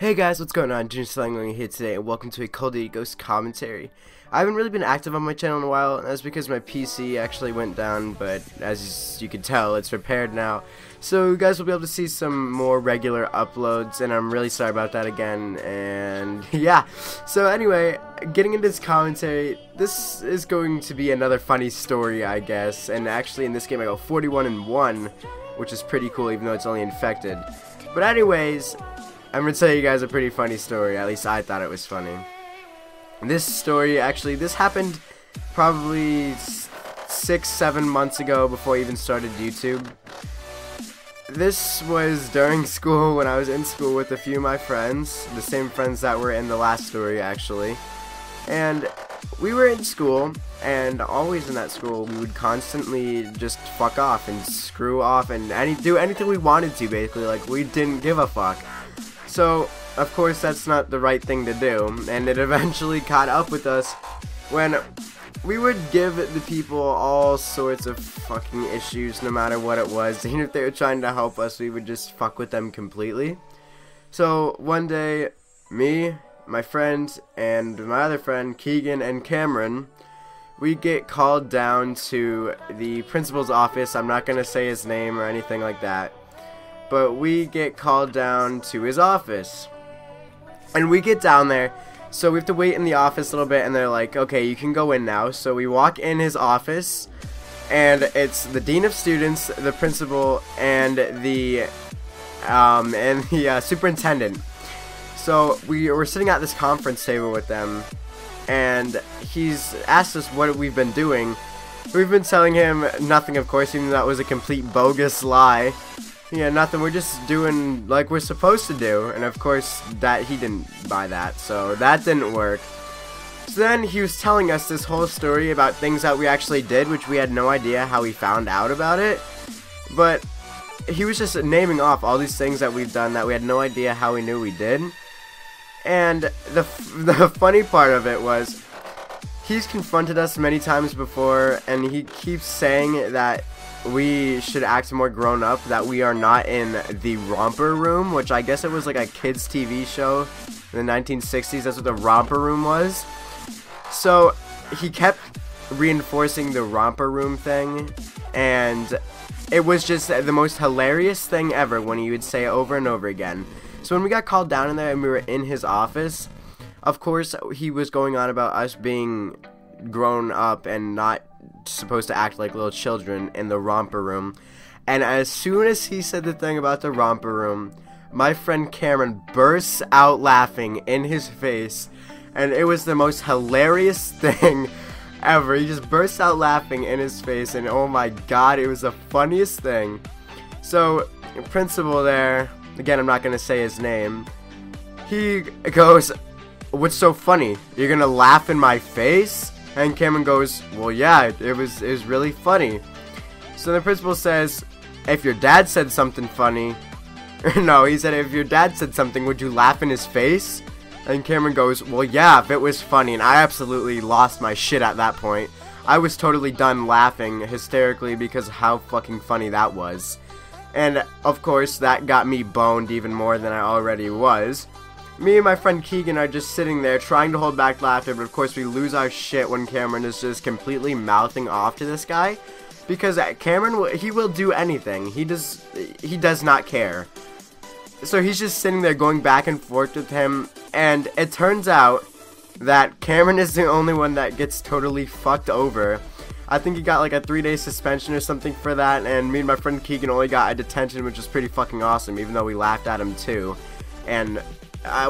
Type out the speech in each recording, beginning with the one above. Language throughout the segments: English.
Hey guys, what's going on? Junior Slang here today, and welcome to a COD Ghost commentary. I haven't really been active on my channel in a while, and that's because my PC actually went down, but as you can tell, it's repaired now. So you guys will be able to see some more regular uploads, and I'm really sorry about that again, and yeah. So anyway, getting into this commentary, this is going to be another funny story, I guess, and actually in this game I go 41-1, which is pretty cool even though it's only infected. But anyways, I'm going to tell you guys a pretty funny story. At least I thought it was funny. This story, actually, this happened probably 6-7 months ago before I even started YouTube. This was during school, when I was in school with a few of my friends. The same friends that were in the last story, actually. And we were in school, and always in that school, we would constantly just fuck off and screw off and do anything we wanted to, basically. Like, we didn't give a fuck. So, of course, that's not the right thing to do, and it eventually caught up with us when we would give the people all sorts of fucking issues no matter what it was. Even if they were trying to help us, we would just fuck with them completely. So, one day, me, my friend, and my other friend, Keegan and Cameron, we get called down to the principal's office. I'm not going to say his name or anything like that. But we get called down to his office. And we get down there, so we have to wait in the office a little bit, and they're like, okay, you can go in now. So we walk in his office, and it's the dean of students, the principal, and the superintendent. So we're sitting at this conference table with them, and he's asked us what we've been doing. We've been telling him nothing, of course, even though that was a complete bogus lie. Yeah, nothing. We're just doing like we're supposed to do, and of course that he didn't buy that, so that didn't work. So then he was telling us this whole story about things that we actually did, which we had no idea how he found out about it. But he was just naming off all these things that we've done that we had no idea how he knew we did. And the funny part of it was, he's confronted us many times before, and he keeps saying that we should act more grown up, that we are not in the romper room, which I guess it was like a kids TV show in the 1960s. That's what the romper room was. So he kept reinforcing the romper room thing, and it was just the most hilarious thing ever when he would say it over and over again. So when we got called down in there and we were in his office, of course he was going on about us being grown up and not supposed to act like little children in the romper room. And as soon as he said the thing about the romper room, my friend Cameron bursts out laughing in his face, and it was the most hilarious thing ever. He just burst out laughing in his face, and oh my god, it was the funniest thing. So the principal there, again, I'm not gonna say his name, he goes, "What's so funny? You're gonna laugh in my face?" And Cameron goes, "Well, yeah, it was really funny." So the principal says, "If your dad said something funny," no, he said, "If your dad said something, would you laugh in his face?" And Cameron goes, "Well, yeah, if it was funny." And I absolutely lost my shit at that point. I was totally done laughing hysterically because of how fucking funny that was. And of course, that got me boned even more than I already was. Me and my friend Keegan are just sitting there trying to hold back laughter, but of course we lose our shit when Cameron is just completely mouthing off to this guy. Because Cameron, he will do anything. He does not care. So he's just sitting there going back and forth with him, and it turns out that Cameron is the only one that gets totally fucked over. I think he got like a 3-day suspension or something for that, and me and my friend Keegan only got a detention, which was pretty fucking awesome, even though we laughed at him too. And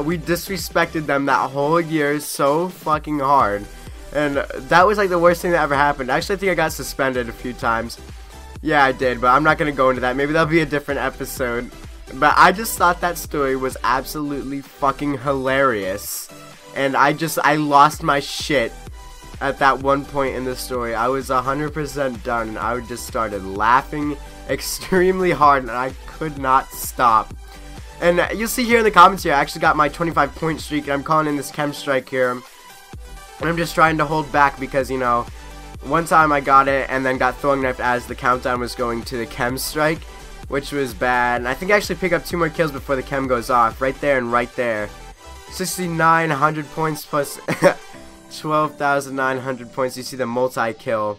we disrespected them that whole year so fucking hard, and that was like the worst thing that ever happened. Actually, I think I got suspended a few times. Yeah, I did, but I'm not gonna go into that. Maybe that'll be a different episode. But I just thought that story was absolutely fucking hilarious, and I lost my shit at that one point in the story. I was 100% done, and I just started laughing extremely hard, and I could not stop. And you'll see here in the comments here, I actually got my 25-point streak, and I'm calling in this KEM strike here. And I'm just trying to hold back because, you know, one time I got it and then got throwing knifed as the countdown was going to the KEM strike. which was bad. And I think I actually pick up 2 more kills before the KEM goes off. Right there and right there. 6,900 points plus 12,900 points. You see the multi-kill.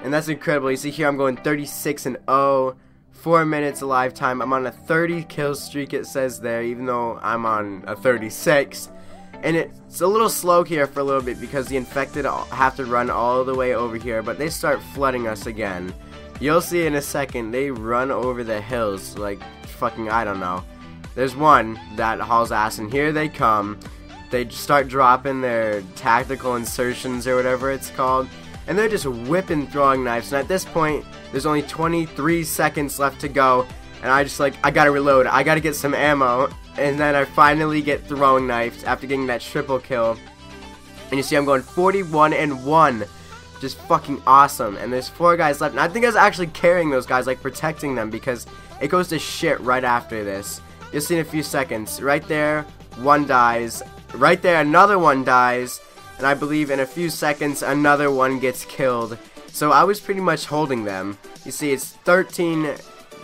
And that's incredible. You see here I'm going 36-0. 4 minutes alive time. I'm on a 30 kill streak, it says there, even though I'm on a 36. And it's a little slow here for a little bit because the infected have to run all the way over here, but they start flooding us again. You'll see in a second. They run over the hills like fucking, I don't know. There's one that hauls ass, and here they come. They start dropping their tactical insertions or whatever it's called, and they're just whipping throwing knives. And at this point, there's only 23 seconds left to go, and I just like, I gotta reload, I gotta get some ammo. And then I finally get throwing knives after getting that triple kill. And you see I'm going 41-1. Just fucking awesome. And there's 4 guys left, and I think I was actually carrying those guys, like protecting them, because it goes to shit right after this. You'll see in a few seconds. Right there, 1 dies. Right there, another 1 dies. And I believe in a few seconds, another 1 gets killed. So I was pretty much holding them. You see, it's 13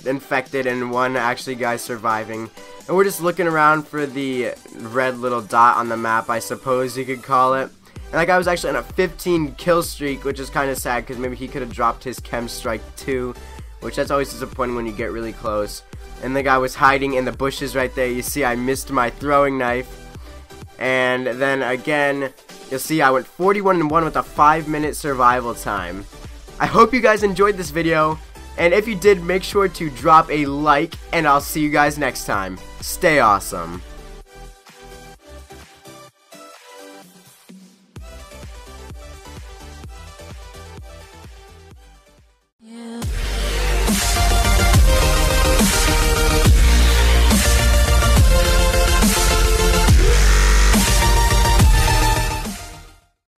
infected and 1 actually guy surviving. And we're just looking around for the red little dot on the map, I suppose you could call it. And that guy was actually on a 15 kill streak, which is kind of sad because maybe he could have dropped his KEM strike too, which that's always disappointing when you get really close. And the guy was hiding in the bushes right there. You see I missed my throwing knife. And then again, you'll see I went 41-1 with a 5-minute survival time. I hope you guys enjoyed this video, and if you did, make sure to drop a like, and I'll see you guys next time. Stay awesome.